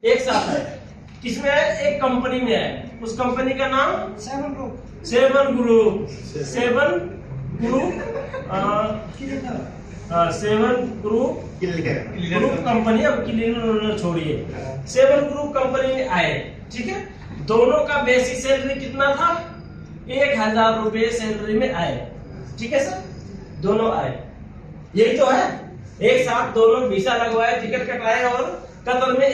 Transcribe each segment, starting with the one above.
एक साथ है। किसमें है? एक कंपनी में है। उस कंपनी का नाम seven group. Seven group seven group company. अब क्लीनर छोड़िए, सेवन ग्रुप कंपनी में आए। ठीक है, दोनों का बेसिक सैलरी कितना था? 1000 रुपए सैलरी में आए। ठीक है सर, दोनों आए, यही तो है। एक साथ दोनों वीसा लगवाए, टिकट कटाए और कतर में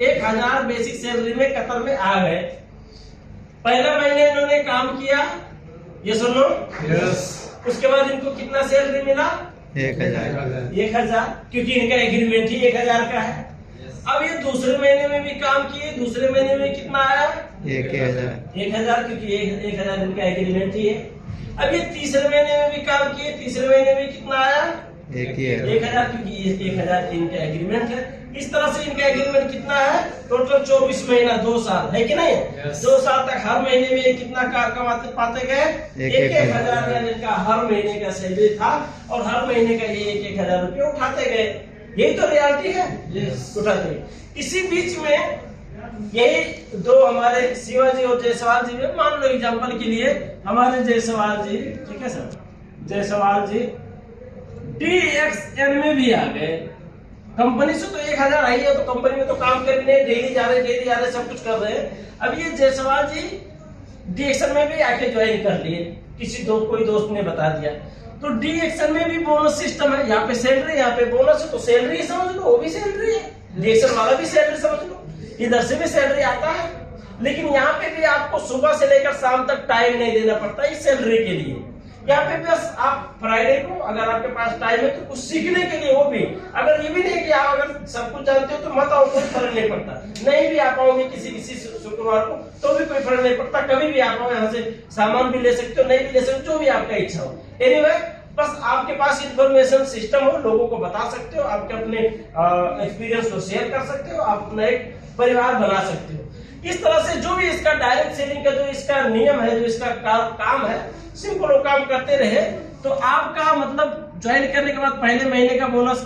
1000 बेसिक सैलरी में कतर में आ गए। पहला महीने इन्होंने काम किया, ये सुनो। यस। उसके बाद इनको कितना सैलरी मिला? 1000, क्योंकि इनका एग्रीमेंट ही 1000 का है। अब ये दूसरे महीने में भी काम किए, दूसरे महीने में कितना आया? 1000, क्योंकि 1000 इनका एग्रीमेंट ही है। अब ये तीसरे महीने में भी काम किए, तीसरे महीने में कितना आया? 1000, क्योंकि 1000 इनका एग्रीमेंट है। इस तरह से इनका एग्रीमेंट कितना है? टोटल 24 महीना, 2 साल है कि नहीं? yes. 2 साल तक हर महीने में ये कितना कमाते पाते गए? 1000 यानी इनका हर महीने का सैलरी था और हर महीने का ये 1000 रुपये उठाते गए। यही तो रियलिटी है। yes. उठाते गए। इसी बीच में यही दो हमारे शिवाजी और जायसवाल जी में, मान लो एग्जाम्पल के लिए हमारे जायसवाल जी, ठीक है सर, जायसवाल जी DXN में भी आ गए। कंपनी से तो 1000 आई है, तो कंपनी में तो काम कर रहे, डेली जा रहे, सब कुछ कर रहे हैं। अब ये जायसवाल जी DXN में भी आके ज्वाइन कर लिए, कोई दोस्त ने बता दिया। तो DXN में भी बोनस सिस्टम है, यहाँ पे सैलरी, यहाँ पे बोनस है, तो सैलरी समझ लो, वो भी सैलरी है। DXN वाला भी सैलरी समझ लो, इधर से भी सैलरी आता है। लेकिन यहाँ पे भी आपको सुबह से लेकर शाम तक टाइम नहीं देना पड़ता इस सैलरी के लिए। यहाँ पे बस आप फ्राइडे को अगर आपके पास टाइम है तो कुछ सीखने के लिए, वो भी अगर ये भी नहीं कि आप अगर सब कुछ जानते हो तो मत आओ, कोई फर्क नहीं पड़ता। नहीं भी आप आओगे किसी शुक्रवार को तो भी कोई फर्क नहीं पड़ता, कभी भी आप आओ, यहाँ से सामान भी ले सकते हो, नहीं भी ले सकते हो, जो भी आपका इच्छा हो। एनीवे, बस आपके पास इंफॉर्मेशन सिस्टम हो, लोगों को बता सकते हो, आपके अपने एक्सपीरियंस को शेयर कर सकते हो, आप अपना एक परिवार बना सकते हो। इस तरह से जो भी इसका डायरेक्ट सेलिंग का जो इसका नियम है, जो इसका काम है, सिंपल वो काम करते रहे तो आपका मतलब ज्वाइन करने के बाद पहले महीने का बोनस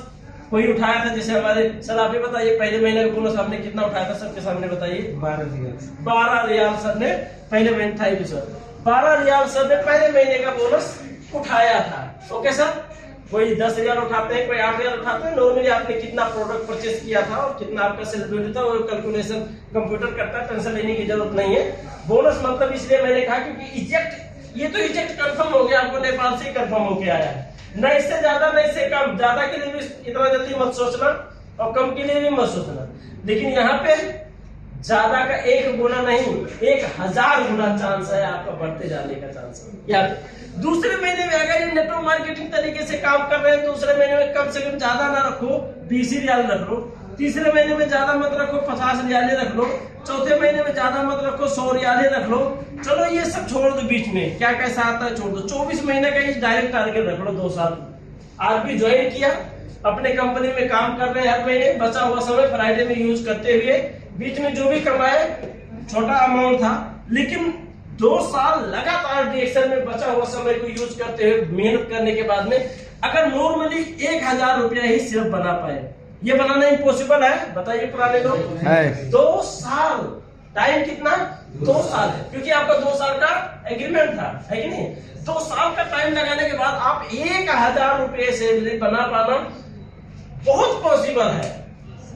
कोई उठाया था? जैसे हमारे सर, आप ही बताइए, पहले महीने का बोनस आपने कितना उठाया था? सबके सामने बताइए। 12 रियाल सर ने पहले महीने था, 12 रियाल सर ने पहले महीने का बोनस उठाया था। ओके सर, कोई 10 रियाल उठाते हैं, कोई 8 रियाल उठाते हैं। नॉर्मली आपने कितना प्रोडक्ट परचेस किया था और कितना आपका सेल वैल्यू था, वो कैलकुलेशन कंप्यूटर करता है, टेंशन लेने की जरूरत नहीं है। बोनस मतलब इसलिए मैंने कहा क्योंकि इजेक्ट कंफर्म हो गया, आपको नेपाल से ही कंफर्म होके आया है। न इससे ज्यादा न इससे कम, ज्यादा के लिए भी इतना जल्दी मत सोचना और कम के लिए भी मत सोचना। लेकिन यहाँ पे ज्यादा का 1 गुना नहीं, 1000 गुना चांस है आपका बढ़ते जाने का चांस है। दूसरे महीने में अगर ये नेटवर्क मार्केटिंग तरीके से काम कर रहे हैं, दूसरे महीने में कम से कम ज्यादा ना रखो, 20 रियाल रख लो। तीसरे महीने में ज्यादा मत रखो, 50 रियाले रख लो। चौथे महीने में ज्यादा मत रखो, 100 रियाले रख लो। चलो ये सब छोड़ दो, बीच में क्या कैसा आता है छोड़ दो। 24 महीने का डायरेक्ट टारगेट रख लो, 2 साल। आप भी ज्वाइन किया, अपने कंपनी में काम कर रहे हैं, हर महीने बचा हुआ समय फ्राइडे में यूज करते हुए, बीच में जो भी कमाए छोटा अमाउंट था, लेकिन 2 साल लगातार DXN में बचा हुआ समय को यूज करते हुए मेहनत करने के बाद में अगर नॉर्मली 1000 रुपया ही सिर्फ बना पाए, ये बनाना इम्पॉसिबल है, बताइए पुराने लोग। 2 साल, टाइम कितना? 2 साल है, क्योंकि आपका 2 साल का एग्रीमेंट था, है कि नहीं? 2 साल का टाइम लगाने के बाद आप 1000 रुपये सैलरी बना पाना बहुत पॉसिबल है,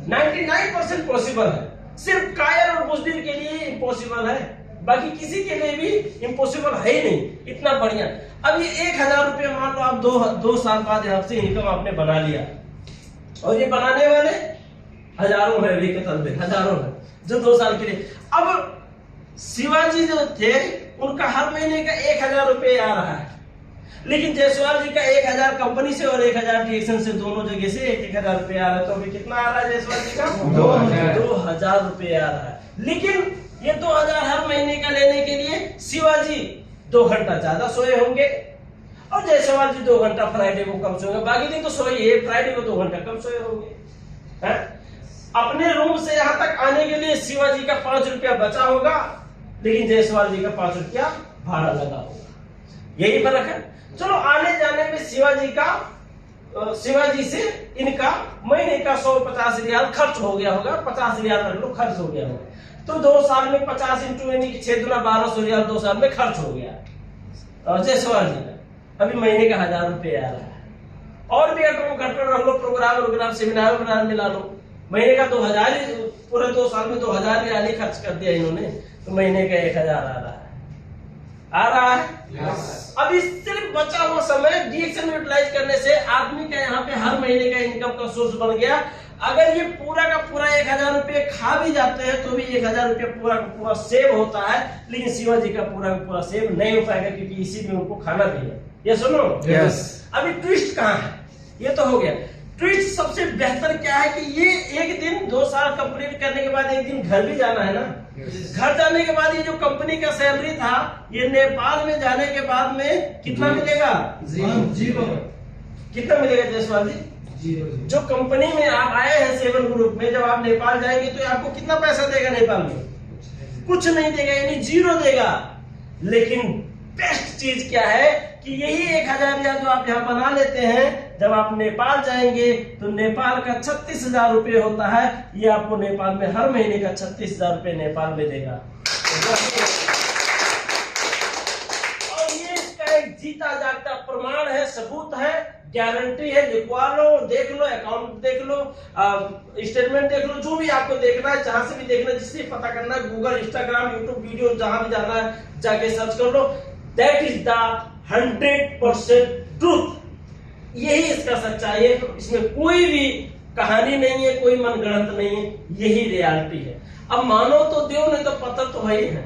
99% पॉसिबल है। सिर्फ कायर और बुजदिल के लिए इम्पॉसिबल है, बाकी किसी के लिए भी इम्पॉसिबल है ही नहीं। इतना बढ़िया। अब ये 1000 रुपये मान लो आप 2 साल बाद यहाँ से इनकम आपने बना लिया, और ये बनाने वाले हजारों है, हजारों है जो 2 साल के लिए। अब शिवाजी जो थे उनका हर महीने का 1000 रुपये आ रहा है, लेकिन जायसवाल जी का 1000 कंपनी से और 1000 DXN से, दोनों जगह से 1000 रुपये आ रहा है। तो अभी कितना आ रहा है जायसवाल जी का? 2000 रुपये आ रहा है। लेकिन ये 2000 हर महीने का लेने के लिए शिवाजी 2 घंटा ज्यादा सोए होंगे और जायसवाल जी 2 घंटा फ्राइडे को कम सोए होंगे। बाकी दिन तो सोए, फ्राइडे को 2 घंटा कम सोए होंगे। अपने रूम से यहाँ तक आने के लिए शिवाजी का 5 रुपया बचा होगा, लेकिन जायसवाल जी का 5 रुपया भाड़ा लगा होगा। यही फर्क है। चलो आने जाने में शिवाजी का शिवाजी से इनका महीने का 150 रियाल खर्च हो गया होगा, 50 रियाल रख लो खर्च हो गया होगा। तो 2 साल में 50 इंटू यानी कि 6 दूना 1200 रियाल 2 साल में खर्च हो गया। और जायसवाल जी का अभी महीने का 1000 रुपये आ रहा है। और भी घटना रख लो, प्रोग्राम सेमिनार मिला लो, महीने का 2000 ही, पूरे 2 साल में 2000 रियाल ही खर्च कर दिया इन्होंने, तो महीने का 1000 आ रहा है। yes. अब इस सिर्फ बचा हुआ समय डीएक्शन यूटिलाइज करने से आदमी का यहाँ पे हर महीने का इनकम का सोर्स बन गया। अगर ये पूरा का पूरा 1000 रुपये खा भी जाते हैं तो भी 1000 रुपये पूरा का पूरा सेव होता है, लेकिन शिवाजी का पूरा सेव नहीं हो पाएगा क्योंकि इसी में उनको खाना भी है। ये सुनो। yes. अभी ट्विस्ट कहाँ है? ये तो हो गया ट्विस्ट। सबसे बेहतर क्या है कि ये एक दिन 2 साल कंप्लीट करने के बाद एक दिन घर भी जाना है ना। घर जाने के बाद ये जो कंपनी का सैलरी था, ये नेपाल में जाने के बाद में कितना मिलेगा? 0। कितना मिलेगा जायसवाल जी? 0। जो कंपनी में आप आए हैं 7 ग्रुप में, जब आप नेपाल जाएंगे तो आपको कितना पैसा देगा नेपाल में? कुछ नहीं देगा, यानी 0 देगा। लेकिन बेस्ट चीज क्या है कि यही 1000 रियाल जो आप यहाँ बना लेते हैं, जब आप नेपाल जाएंगे तो नेपाल का 36,000 रुपये होता है। ये आपको नेपाल में हर महीने का 36,000 रुपये नेपाल में देगा। और ये इसका एक जीता जागता प्रमाण है, सबूत है, गारंटी है। लिखवा लो, देख लो, अकाउंट देख लो, स्टेटमेंट देख लो, जो भी आपको देखना है, जहां से भी देखना है, जिससे पता करना है, गूगल, इंस्टाग्राम, यूट्यूब वीडियो जहां भी जाना है जाके सर्च कर लो। That is the 100% truth. यही इसका सच्चाई है, इसमें कोई भी कहानी नहीं है, कोई मनगढ़ंत नहीं है, यही रियलिटी है। अब मानो तो देव, नहीं तो पता तो है ही है।